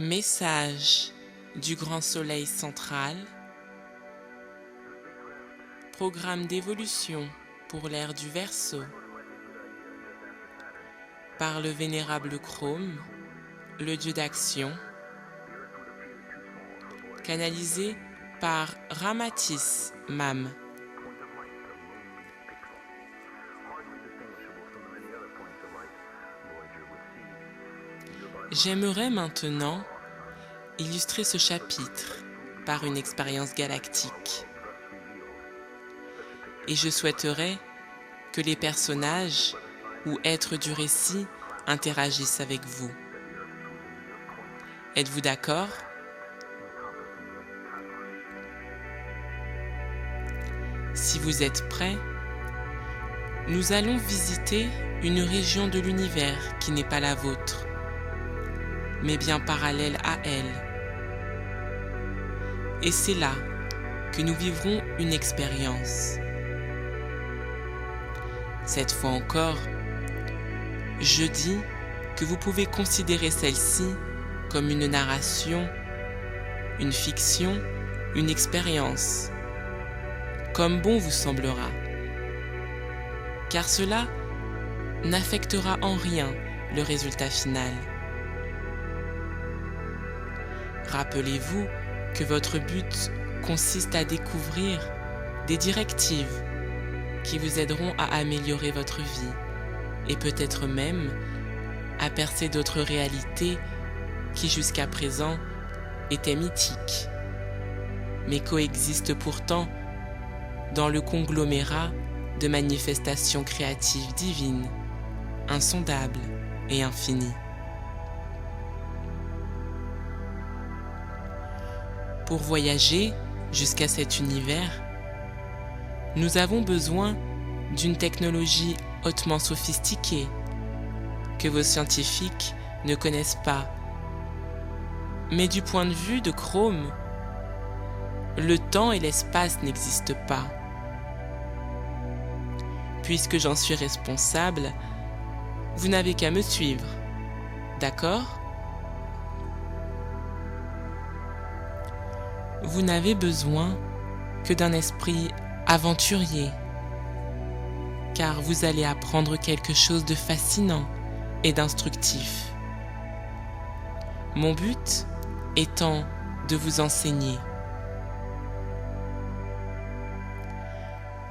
Message du grand soleil central. Programme d'évolution pour l'ère du Verseau. Par le vénérable Chrome, le dieu d'action. Canalisé par Ramatis Mam. J'aimerais maintenant illustrer ce chapitre par une expérience galactique. Et je souhaiterais que les personnages ou êtres du récit interagissent avec vous. Êtes-vous d'accord ? Si vous êtes prêts, nous allons visiter une région de l'univers qui n'est pas la vôtre, mais bien parallèle à elle. Et c'est là que nous vivrons une expérience. Cette fois encore, je dis que vous pouvez considérer celle-ci comme une narration, une fiction, une expérience, comme bon vous semblera, car cela n'affectera en rien le résultat final. Rappelez-vous que votre but consiste à découvrir des directives qui vous aideront à améliorer votre vie et peut-être même à percer d'autres réalités qui jusqu'à présent étaient mythiques, mais coexistent pourtant dans le conglomérat de manifestations créatives divines, insondables et infinies. Pour voyager jusqu'à cet univers, nous avons besoin d'une technologie hautement sophistiquée que vos scientifiques ne connaissent pas. Mais du point de vue de Chrome, le temps et l'espace n'existent pas. Puisque j'en suis responsable, vous n'avez qu'à me suivre, d'accord ? Vous n'avez besoin que d'un esprit aventurier, car vous allez apprendre quelque chose de fascinant et d'instructif. Mon but étant de vous enseigner.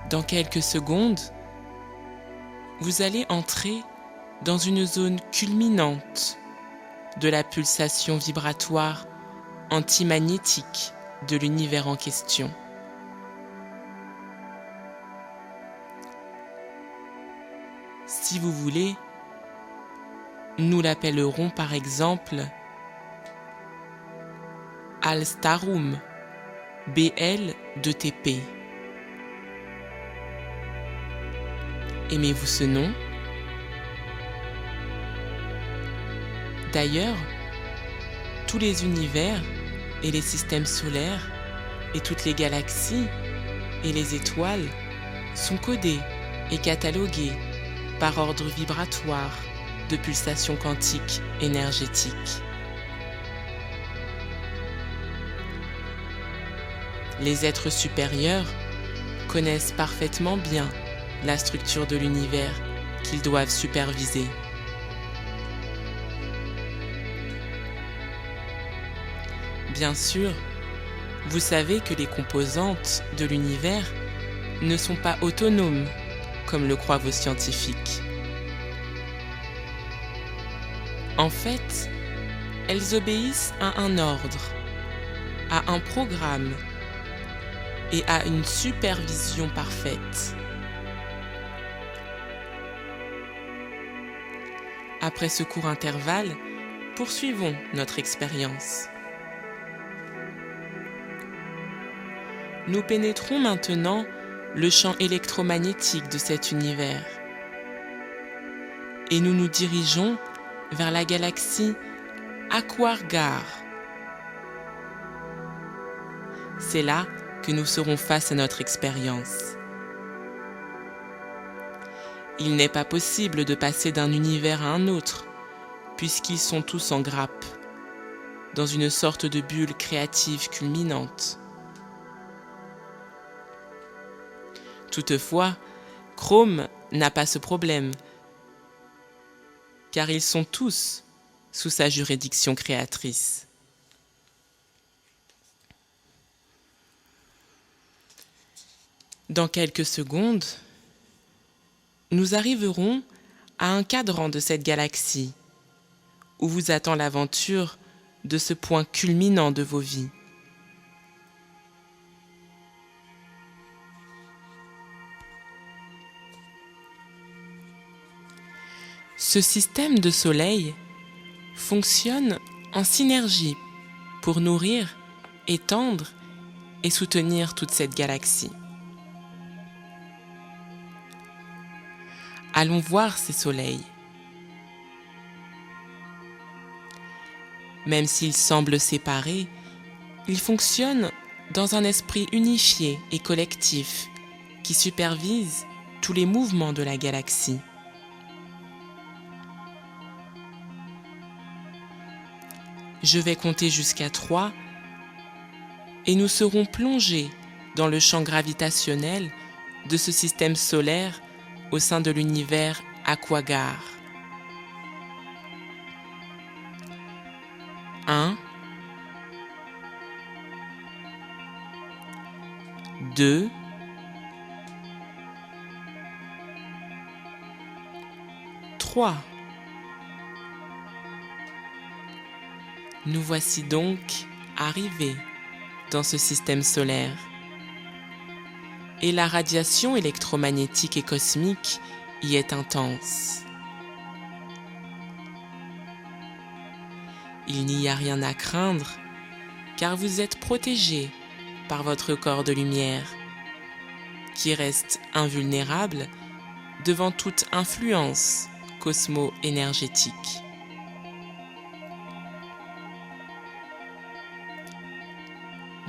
Dans quelques secondes, vous allez entrer dans une zone culminante de la pulsation vibratoire antimagnétique de l'univers en question. Si vous voulez, nous l'appellerons par exemple Alstarum BL de TP. Aimez-vous ce nom ? D'ailleurs, tous les univers et les systèmes solaires et toutes les galaxies et les étoiles sont codés et catalogués par ordre vibratoire de pulsation quantique énergétique. Les êtres supérieurs connaissent parfaitement bien la structure de l'univers qu'ils doivent superviser. Bien sûr, vous savez que les composantes de l'univers ne sont pas autonomes, comme le croient vos scientifiques. En fait, elles obéissent à un ordre, à un programme et à une supervision parfaite. Après ce court intervalle, poursuivons notre expérience. Nous pénétrons maintenant le champ électromagnétique de cet univers et nous nous dirigeons vers la galaxie Aquargar. C'est là que nous serons face à notre expérience. Il n'est pas possible de passer d'un univers à un autre, puisqu'ils sont tous en grappe, dans une sorte de bulle créative culminante. Toutefois, Chrome n'a pas ce problème, car ils sont tous sous sa juridiction créatrice. Dans quelques secondes, nous arriverons à un cadran de cette galaxie où vous attend l'aventure de ce point culminant de vos vies. Ce système de soleil fonctionne en synergie pour nourrir, étendre et soutenir toute cette galaxie. Allons voir ces soleils. Même s'ils semblent séparés, ils fonctionnent dans un esprit unifié et collectif qui supervise tous les mouvements de la galaxie. Je vais compter jusqu'à 3 et nous serons plongés dans le champ gravitationnel de ce système solaire au sein de l'univers Aquagar. 1, 2, 3. Nous voici donc arrivés dans ce système solaire. Et la radiation électromagnétique et cosmique y est intense. Il n'y a rien à craindre, car vous êtes protégés par votre corps de lumière, qui reste invulnérable devant toute influence cosmo-énergétique.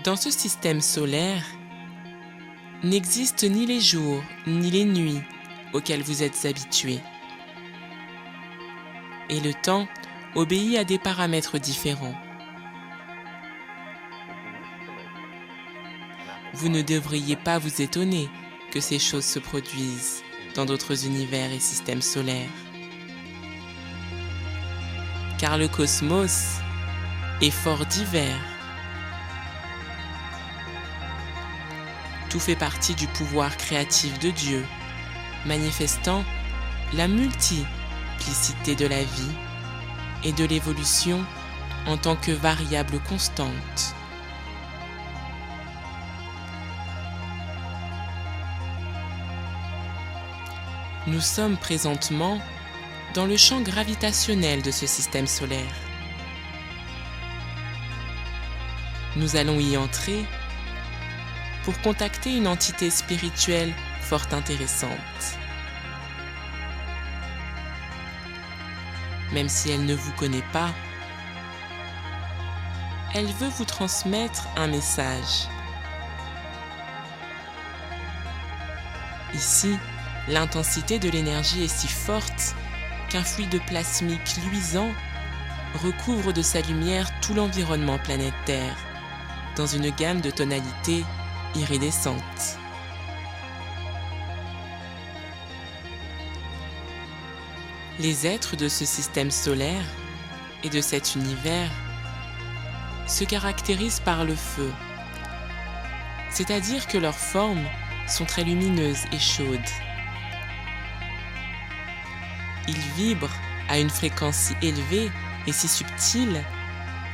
Dans ce système solaire, n'existent ni les jours ni les nuits auxquels vous êtes habitués. Et le temps obéit à des paramètres différents. Vous ne devriez pas vous étonner que ces choses se produisent dans d'autres univers et systèmes solaires. Car le cosmos est fort divers. Tout fait partie du pouvoir créatif de Dieu, manifestant la multiplicité de la vie et de l'évolution en tant que variable constante. Nous sommes présentement dans le champ gravitationnel de ce système solaire. Nous allons y entrer pour contacter une entité spirituelle fort intéressante. Même si elle ne vous connaît pas, elle veut vous transmettre un message. Ici, l'intensité de l'énergie est si forte qu'un fluide plasmique luisant recouvre de sa lumière tout l'environnement planète Terre, dans une gamme de tonalités iridescentes. Les êtres de ce système solaire et de cet univers se caractérisent par le feu, c'est-à-dire que leurs formes sont très lumineuses et chaudes. Ils vibrent à une fréquence si élevée et si subtile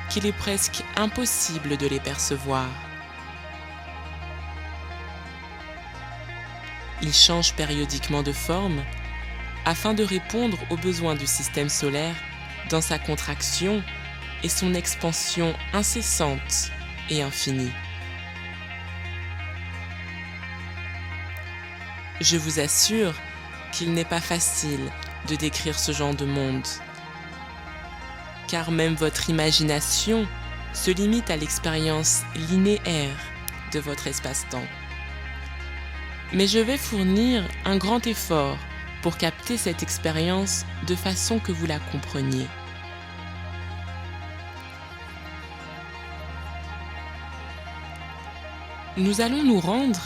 qu'il est presque impossible de les percevoir. Ils changent périodiquement de forme afin de répondre aux besoins du système solaire dans sa contraction et son expansion incessante et infinie. Je vous assure qu'il n'est pas facile de décrire ce genre de monde, car même votre imagination se limite à l'expérience linéaire de votre espace-temps. Mais je vais fournir un grand effort pour capter cette expérience de façon que vous la compreniez. nous allons nous rendre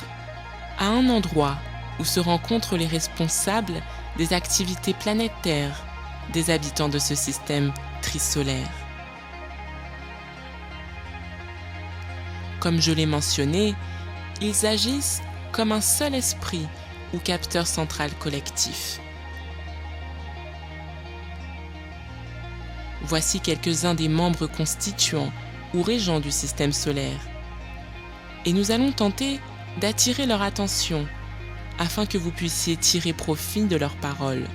à un endroit où se rencontrent les responsables des activités planétaires des habitants de ce système trisolaire. Comme je l'ai mentionné, ils agissent comme un seul esprit ou capteur central collectif. Voici quelques-uns des membres constituants ou régents du système solaire. Et nous allons tenter d'attirer leur attention afin que vous puissiez tirer profit de leurs paroles.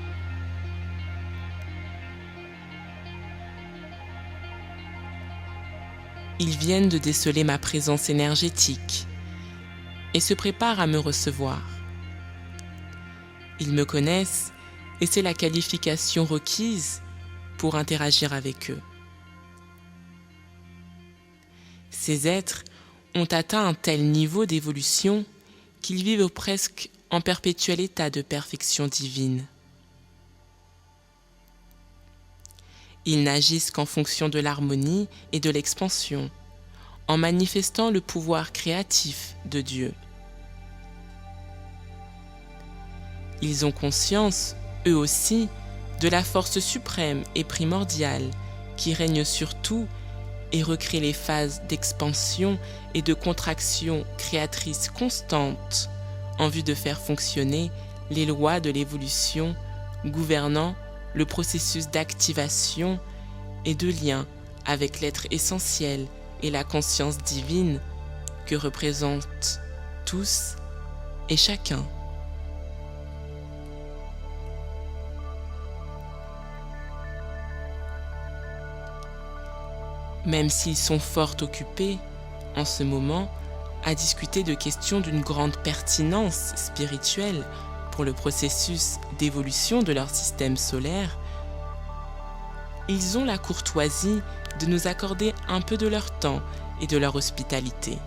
Ils viennent de déceler ma présence énergétique et se préparent à me recevoir. Ils me connaissent et c'est la qualification requise pour interagir avec eux. Ces êtres ont atteint un tel niveau d'évolution qu'ils vivent presque en perpétuel état de perfection divine. Ils n'agissent qu'en fonction de l'harmonie et de l'expansion, en manifestant le pouvoir créatif de Dieu. Ils ont conscience, eux aussi, de la force suprême et primordiale qui règne sur tout et recrée les phases d'expansion et de contraction créatrices constantes en vue de faire fonctionner les lois de l'évolution gouvernant le processus d'activation et de lien avec l'être essentiel et la conscience divine que représentent tous et chacun. Même s'ils sont fort occupés en ce moment à discuter de questions d'une grande pertinence spirituelle pour le processus d'évolution de leur système solaire, ils ont la courtoisie de nous accorder un peu de leur temps et de leur hospitalité.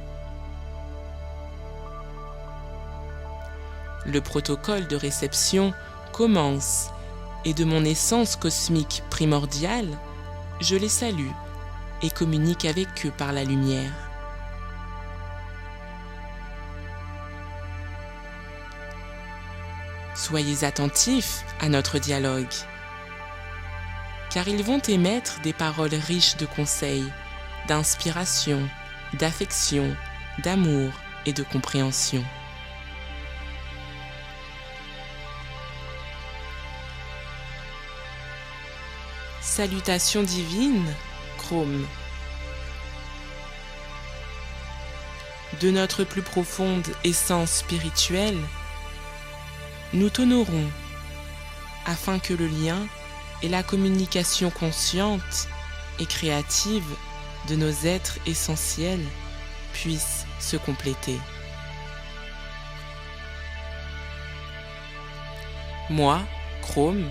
Le protocole de réception commence et de mon essence cosmique primordiale, je les salue et communique avec eux par la lumière. Soyez attentifs à notre dialogue, car ils vont émettre des paroles riches de conseils, d'inspiration, d'affection, d'amour et de compréhension. Salutations divines, Chrome. De notre plus profonde essence spirituelle, nous t'honorons afin que le lien et la communication consciente et créative de nos êtres essentiels puissent se compléter. Moi, Chrome,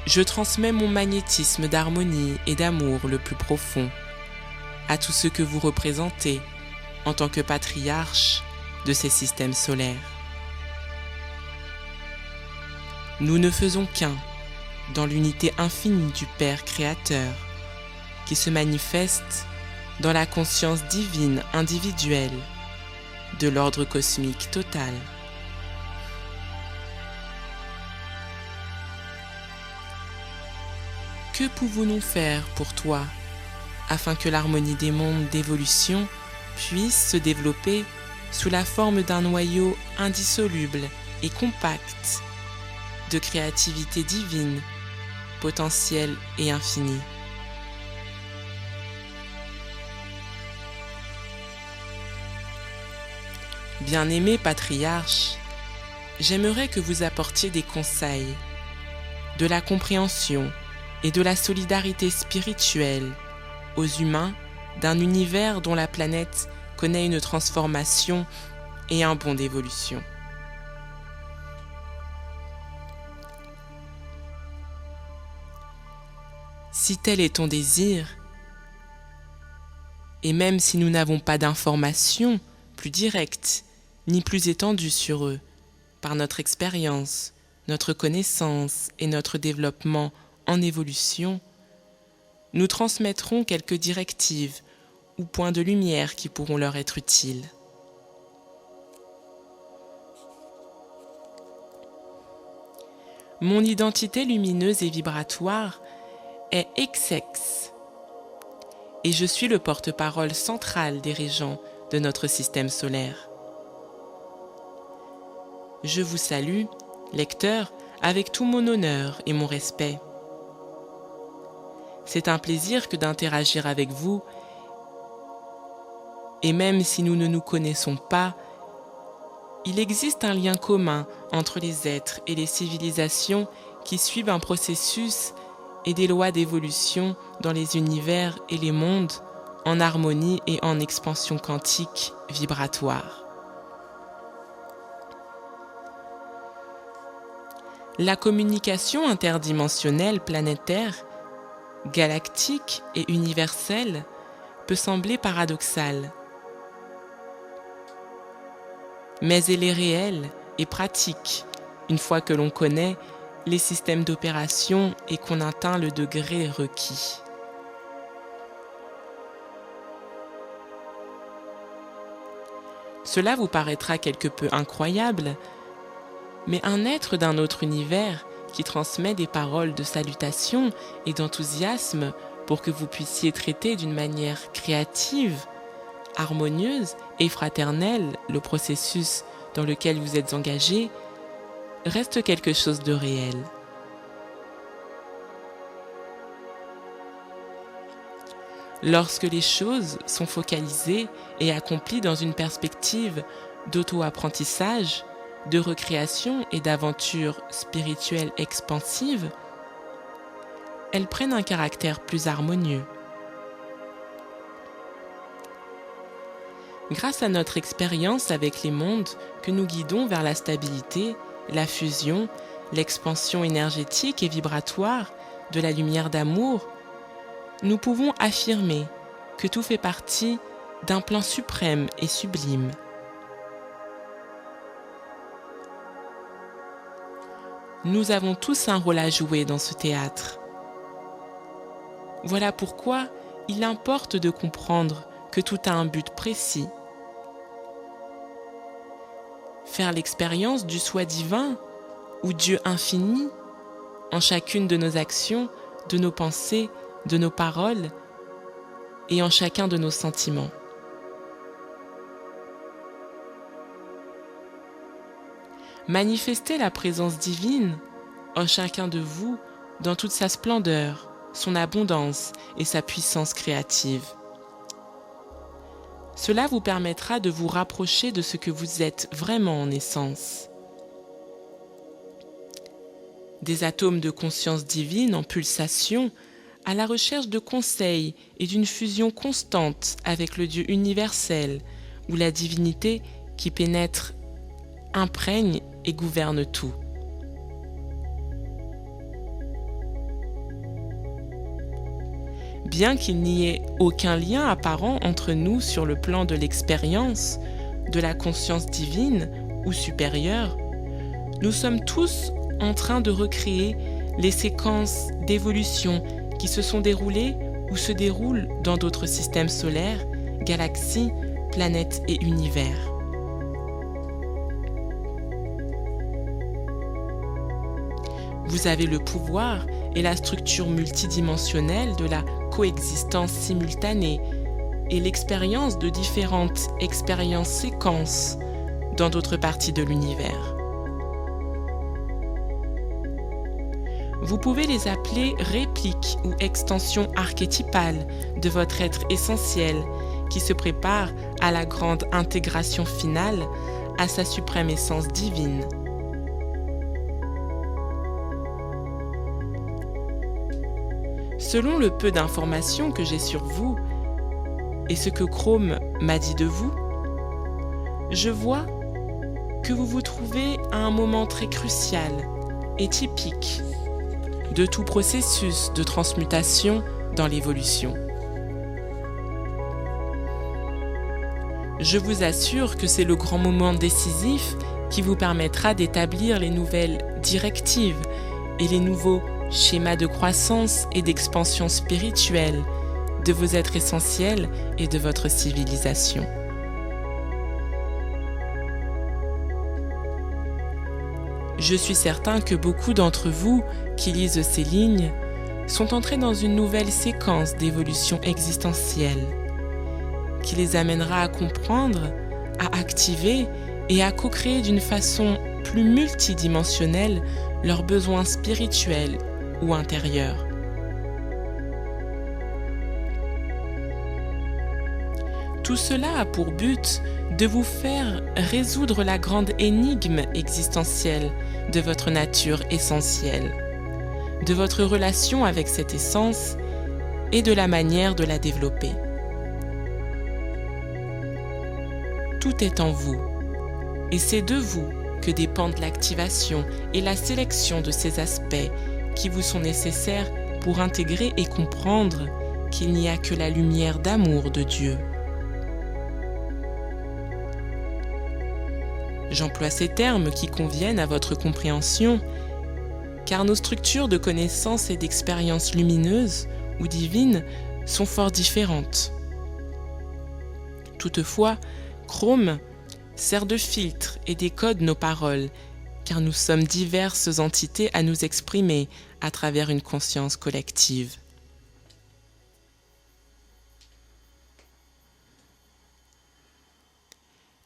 je transmets mon magnétisme d'harmonie et d'amour le plus profond à tous ceux que vous représentez en tant que patriarches de ces systèmes solaires. Nous ne faisons qu'un dans l'unité infinie du Père Créateur qui se manifeste dans la conscience divine individuelle de l'ordre cosmique total. Que pouvons-nous faire pour toi afin que l'harmonie des mondes d'évolution puisse se développer sous la forme d'un noyau indissoluble et compact de créativité divine, potentielle et infinie? Bien-aimés patriarches, j'aimerais que vous apportiez des conseils, de la compréhension et de la solidarité spirituelle aux humains d'un univers dont la planète connaît une transformation et un bond d'évolution. Si tel est ton désir, et même si nous n'avons pas d'informations plus directes ni plus étendues sur eux, par notre expérience, notre connaissance et notre développement en évolution, nous transmettrons quelques directives ou points de lumière qui pourront leur être utiles. Mon identité lumineuse et vibratoire est XX et je suis le porte-parole central des régents de notre système solaire. Je vous salue, lecteur, avec tout mon honneur et mon respect. C'est un plaisir que d'interagir avec vous, et même si nous ne nous connaissons pas, il existe un lien commun entre les êtres et les civilisations qui suivent un processus et des lois d'évolution dans les univers et les mondes en harmonie et en expansion quantique vibratoire. La communication interdimensionnelle planétaire, galactique et universelle peut sembler paradoxale. Mais elle est réelle et pratique une fois que l'on connaît les systèmes d'opération et qu'on atteint le degré requis. Cela vous paraîtra quelque peu incroyable, mais un être d'un autre univers qui transmet des paroles de salutation et d'enthousiasme pour que vous puissiez traiter d'une manière créative, harmonieuse et fraternelle le processus dans lequel vous êtes engagé, reste quelque chose de réel. Lorsque les choses sont focalisées et accomplies dans une perspective d'auto-apprentissage, de recréation et d'aventure spirituelle expansive, elles prennent un caractère plus harmonieux. Grâce à notre expérience avec les mondes que nous guidons vers la stabilité, la fusion, l'expansion énergétique et vibratoire de la lumière d'amour, nous pouvons affirmer que tout fait partie d'un plan suprême et sublime. Nous avons tous un rôle à jouer dans ce théâtre. Voilà pourquoi il importe de comprendre que tout a un but précis. Faire l'expérience du soi divin ou Dieu infini en chacune de nos actions, de nos pensées, de nos paroles et en chacun de nos sentiments. Manifestez la présence divine en chacun de vous dans toute sa splendeur, son abondance et sa puissance créative. Cela vous permettra de vous rapprocher de ce que vous êtes vraiment en essence. Des atomes de conscience divine en pulsation, à la recherche de conseils et d'une fusion constante avec le Dieu universel, où la divinité qui pénètre, imprègne et gouverne tout. Bien qu'il n'y ait aucun lien apparent entre nous sur le plan de l'expérience, de la conscience divine ou supérieure, nous sommes tous en train de recréer les séquences d'évolution qui se sont déroulées ou se déroulent dans d'autres systèmes solaires, galaxies, planètes et univers. Vous avez le pouvoir et la structure multidimensionnelle de la coexistence simultanée et l'expérience de différentes expériences séquences dans d'autres parties de l'univers. Vous pouvez les appeler répliques ou extensions archétypales de votre être essentiel qui se prépare à la grande intégration finale à sa suprême essence divine. Selon le peu d'informations que j'ai sur vous et ce que Chrome m'a dit de vous, je vois que vous vous trouvez à un moment très crucial et typique de tout processus de transmutation dans l'évolution. Je vous assure que c'est le grand moment décisif qui vous permettra d'établir les nouvelles directives et les nouveaux schémas de croissance et d'expansion spirituelle de vos êtres essentiels et de votre civilisation. Je suis certain que beaucoup d'entre vous qui lisent ces lignes sont entrés dans une nouvelle séquence d'évolution existentielle qui les amènera à comprendre, à activer et à co-créer d'une façon plus multidimensionnelle leurs besoins spirituels ou intérieurs. Tout cela a pour but de vous faire résoudre la grande énigme existentielle de votre nature essentielle, de votre relation avec cette essence et de la manière de la développer. Tout est en vous, et c'est de vous que dépendent l'activation et la sélection de ces aspects qui vous sont nécessaires pour intégrer et comprendre qu'il n'y a que la lumière d'amour de Dieu. J'emploie ces termes qui conviennent à votre compréhension, car nos structures de connaissances et d'expériences lumineuses ou divines sont fort différentes. Toutefois, Chrome sert de filtre et décode nos paroles, car nous sommes diverses entités à nous exprimer à travers une conscience collective.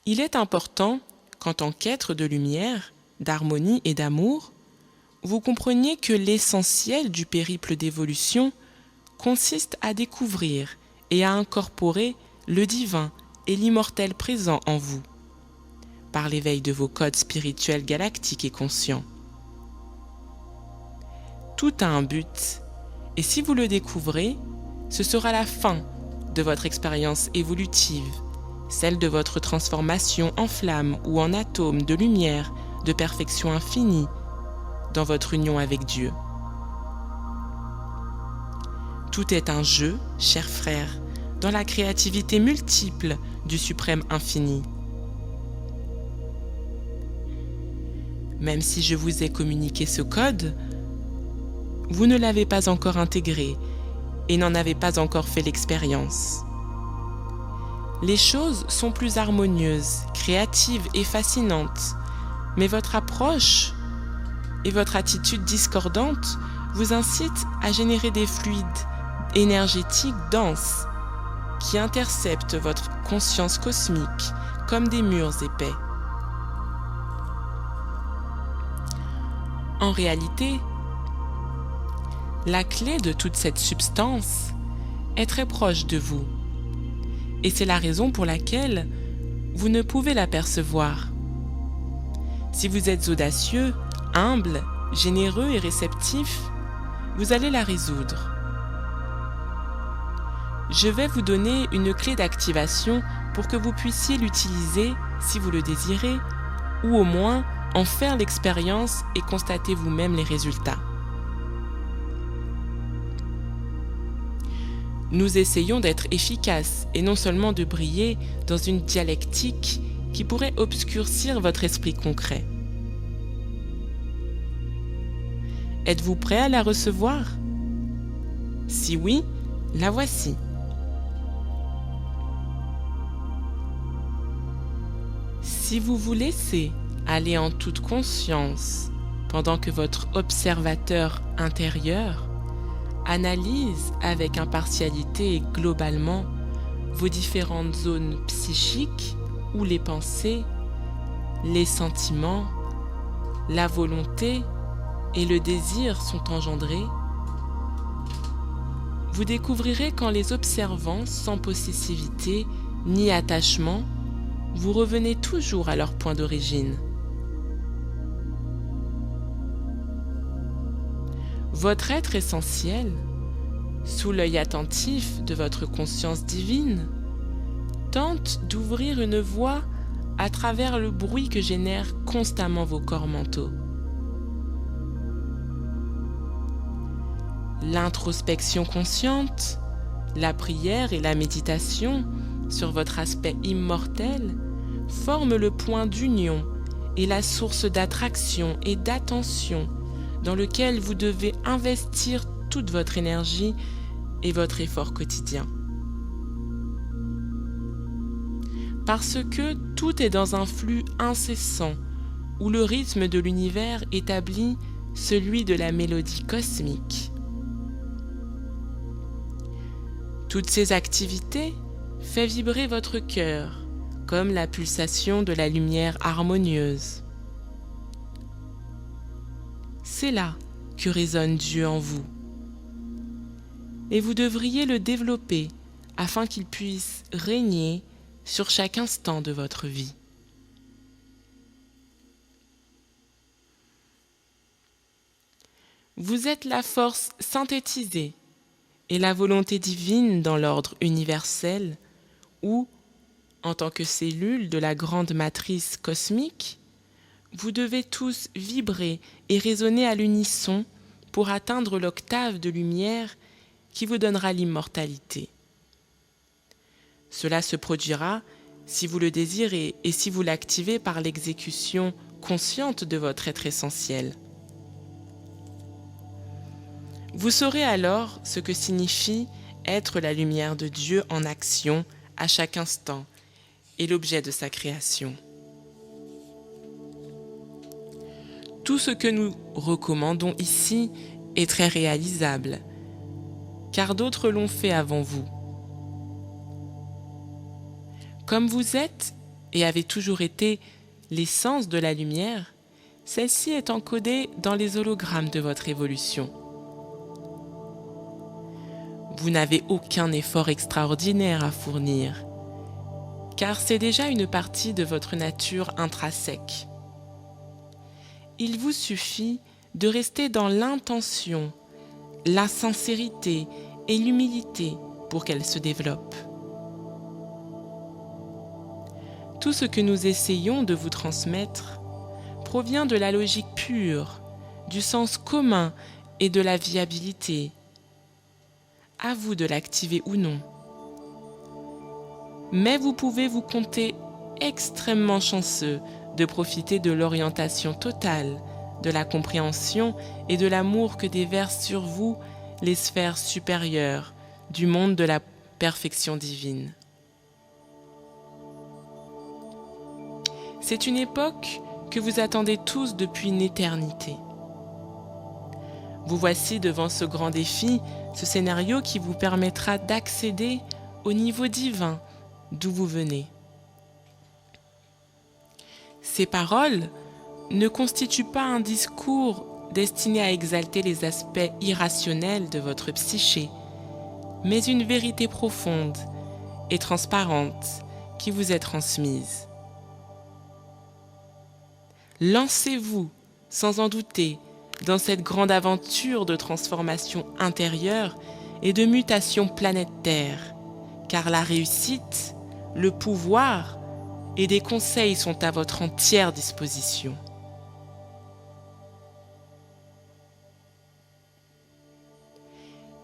Il est important qu'en tant qu'être de lumière, d'harmonie et d'amour, vous compreniez que l'essentiel du périple d'évolution consiste à découvrir et à incorporer le divin et l'immortel présent en vous, par l'éveil de vos codes spirituels galactiques et conscients. Tout a un but, et si vous le découvrez, ce sera la fin de votre expérience évolutive, celle de votre transformation en flamme ou en atome de lumière, de perfection infinie, dans votre union avec Dieu. Tout est un jeu, chers frères, dans la créativité multiple du suprême infini. Même si je vous ai communiqué ce code, vous ne l'avez pas encore intégré et n'en avez pas encore fait l'expérience. Les choses sont plus harmonieuses, créatives et fascinantes, mais votre approche et votre attitude discordante vous incitent à générer des fluides énergétiques denses qui interceptent votre conscience cosmique comme des murs épais. En réalité, la clé de toute cette substance est très proche de vous, et c'est la raison pour laquelle vous ne pouvez l'apercevoir. Si vous êtes audacieux, humble, généreux et réceptif, vous allez la résoudre. Je vais vous donner une clé d'activation pour que vous puissiez l'utiliser si vous le désirez, ou au moins en faire l'expérience et constater vous-même les résultats. Nous essayons d'être efficaces et non seulement de briller dans une dialectique qui pourrait obscurcir votre esprit concret. Êtes-vous prêt à la recevoir? Si oui, la voici. Si vous vous laissez aller en toute conscience pendant que votre observateur intérieur analyse avec impartialité et globalement vos différentes zones psychiques où les pensées, les sentiments, la volonté et le désir sont engendrés, vous découvrirez qu'en les observant sans possessivité ni attachement, vous revenez toujours à leur point d'origine. Votre être essentiel, sous l'œil attentif de votre conscience divine, tente d'ouvrir une voie à travers le bruit que génèrent constamment vos corps mentaux. L'introspection consciente, la prière et la méditation sur votre aspect immortel forment le point d'union et la source d'attraction et d'attention dans lequel vous devez investir toute votre énergie et votre effort quotidien. Parce que tout est dans un flux incessant où le rythme de l'univers établit celui de la mélodie cosmique. Toutes ces activités font vibrer votre cœur, comme la pulsation de la lumière harmonieuse. C'est là que résonne Dieu en vous. Et vous devriez le développer afin qu'il puisse régner sur chaque instant de votre vie. Vous êtes la force synthétisée et la volonté divine dans l'ordre universel où, en tant que cellule de la grande matrice cosmique, vous devez tous vibrer et résonner à l'unisson pour atteindre l'octave de lumière qui vous donnera l'immortalité. Cela se produira si vous le désirez et si vous l'activez par l'exécution consciente de votre être essentiel. Vous saurez alors ce que signifie être la lumière de Dieu en action à chaque instant et l'objet de sa création. Tout ce que nous recommandons ici est très réalisable, car d'autres l'ont fait avant vous. Comme vous êtes et avez toujours été l'essence de la lumière, celle-ci est encodée dans les hologrammes de votre évolution. Vous n'avez aucun effort extraordinaire à fournir, car c'est déjà une partie de votre nature intrinsèque. Il vous suffit de rester dans l'intention, la sincérité et l'humilité pour qu'elle se développe. Tout ce que nous essayons de vous transmettre provient de la logique pure, du sens commun et de la viabilité. À vous de l'activer ou non. Mais vous pouvez vous compter extrêmement chanceux de profiter de l'orientation totale, de la compréhension et de l'amour que déversent sur vous les sphères supérieures du monde de la perfection divine. C'est une époque que vous attendez tous depuis une éternité. Vous voici devant ce grand défi, ce scénario qui vous permettra d'accéder au niveau divin d'où vous venez. Ces paroles ne constituent pas un discours destiné à exalter les aspects irrationnels de votre psyché, mais une vérité profonde et transparente qui vous est transmise. Lancez-vous, sans en douter, dans cette grande aventure de transformation intérieure et de mutation planétaire, car la réussite, le pouvoir et des conseils sont à votre entière disposition.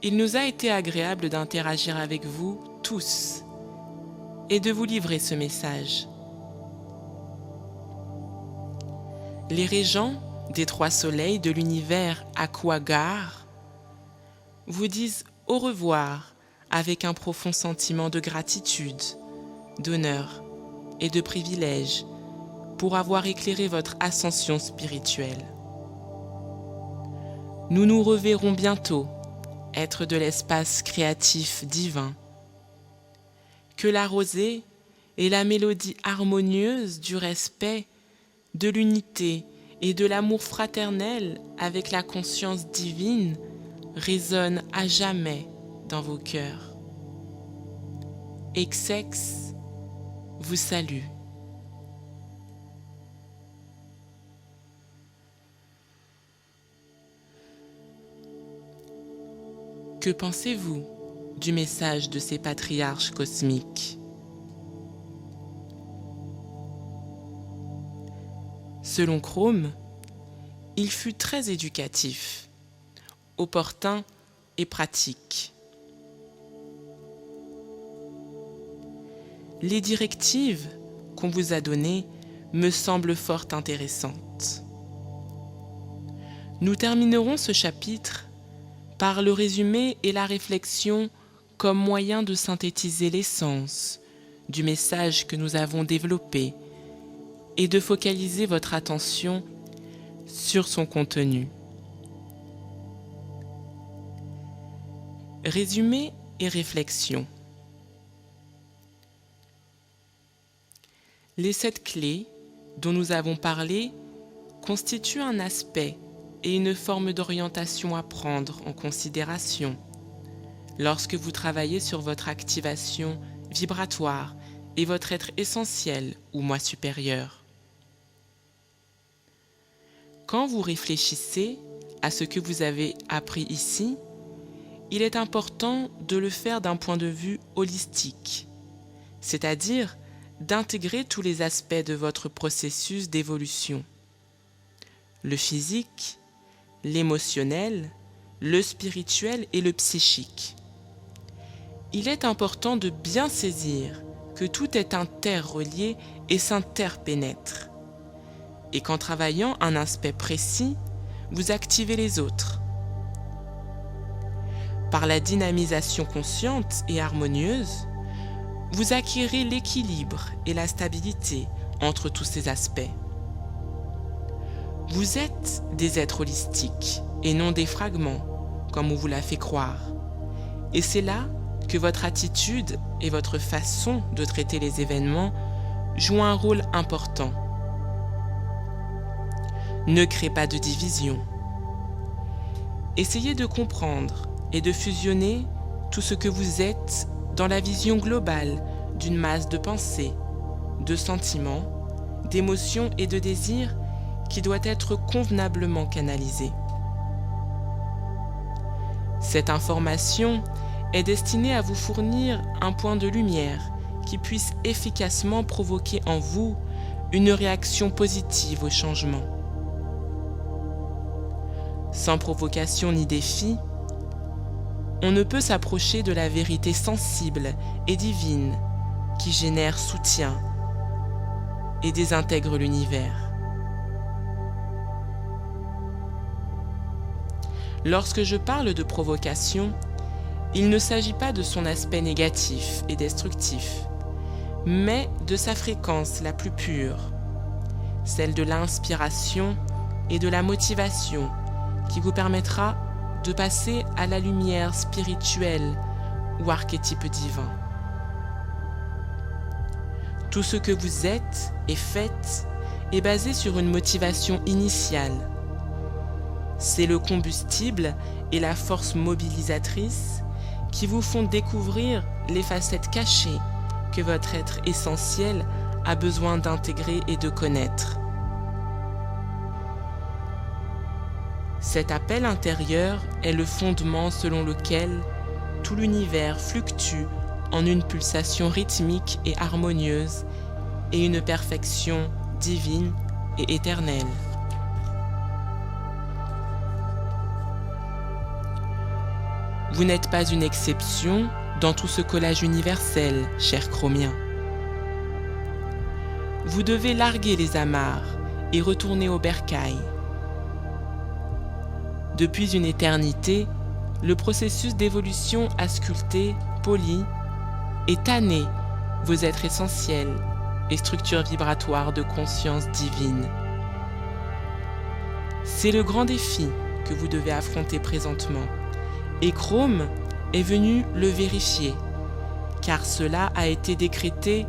Il nous a été agréable d'interagir avec vous tous et de vous livrer ce message. Les régents des trois soleils de l'univers Aquagar vous disent au revoir avec un profond sentiment de gratitude, d'honneur et de privilège pour avoir éclairé votre ascension spirituelle. Nous nous reverrons bientôt, êtres de l'espace créatif divin. Que la rosée et la mélodie harmonieuse du respect, de l'unité et de l'amour fraternel avec la conscience divine résonnent à jamais dans vos cœurs. Exex vous salue. Que pensez-vous du message de ces patriarches cosmiques? Selon Chrome, il fut très éducatif, opportun et pratique. Les directives qu'on vous a données me semblent fort intéressantes. Nous terminerons ce chapitre par le résumé et la réflexion comme moyen de synthétiser l'essence du message que nous avons développé et de focaliser votre attention sur son contenu. Résumé et réflexion. Les 7 clés dont nous avons parlé constituent un aspect et une forme d'orientation à prendre en considération lorsque vous travaillez sur votre activation vibratoire et votre être essentiel ou moi supérieur. Quand vous réfléchissez à ce que vous avez appris ici, il est important de le faire d'un point de vue holistique, c'est-à-dire d'intégrer tous les aspects de votre processus d'évolution. Le physique, l'émotionnel, le spirituel et le psychique. Il est important de bien saisir que tout est interrelié et s'interpénètre, et qu'en travaillant un aspect précis, vous activez les autres. Par la dynamisation consciente et harmonieuse, vous acquérez l'équilibre et la stabilité entre tous ces aspects. Vous êtes des êtres holistiques et non des fragments, comme on vous l'a fait croire. Et c'est là que votre attitude et votre façon de traiter les événements jouent un rôle important. Ne créez pas de division. Essayez de comprendre et de fusionner tout ce que vous êtes dans la vision globale d'une masse de pensées, de sentiments, d'émotions et de désirs qui doit être convenablement canalisée. Cette information est destinée à vous fournir un point de lumière qui puisse efficacement provoquer en vous une réaction positive au changement. Sans provocation ni défi, on ne peut s'approcher de la vérité sensible et divine qui génère soutien et désintègre l'univers. Lorsque je parle de provocation, il ne s'agit pas de son aspect négatif et destructif, mais de sa fréquence la plus pure, celle de l'inspiration et de la motivation qui vous permettra de passer à la lumière spirituelle ou archétype divin. Tout ce que vous êtes et faites est basé sur une motivation initiale. C'est le combustible et la force mobilisatrice qui vous font découvrir les facettes cachées que votre être essentiel a besoin d'intégrer et de connaître. Cet appel intérieur est le fondement selon lequel tout l'univers fluctue en une pulsation rythmique et harmonieuse et une perfection divine et éternelle. Vous n'êtes pas une exception dans tout ce collage universel, chers chromiens. Vous devez larguer les amarres et retourner au bercail. Depuis une éternité, le processus d'évolution a sculpté, poli et tanné vos êtres essentiels et structures vibratoires de conscience divine. C'est le grand défi que vous devez affronter présentement. Et Chrome est venu le vérifier, car cela a été décrété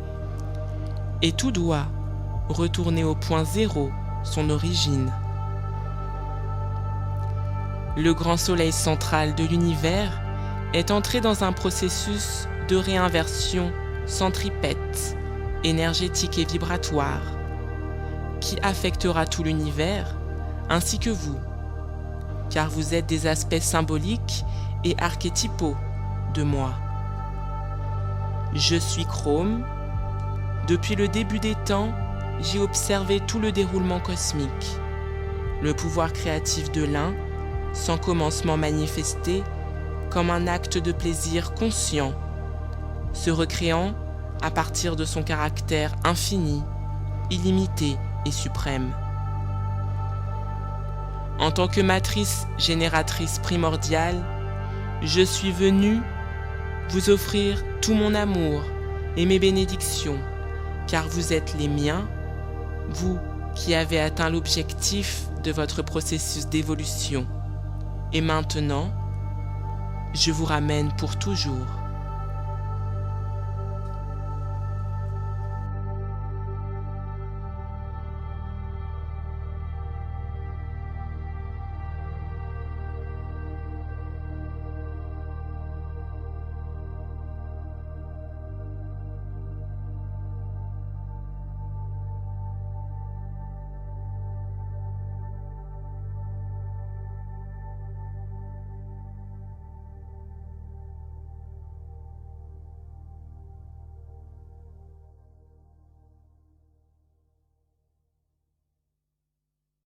et tout doit retourner au point zéro, son origine. Le grand soleil central de l'univers est entré dans un processus de réinversion centripète, énergétique et vibratoire, qui affectera tout l'univers ainsi que vous, car vous êtes des aspects symboliques et archétypaux de moi. Je suis Chrome. Depuis le début des temps, j'ai observé tout le déroulement cosmique, le pouvoir créatif de l'un, sans commencement manifesté, comme un acte de plaisir conscient, se recréant à partir de son caractère infini, illimité et suprême. En tant que matrice génératrice primordiale, je suis venu vous offrir tout mon amour et mes bénédictions, car vous êtes les miens vous qui avez atteint l'objectif de votre processus d'évolution. Et maintenant, je vous ramène pour toujours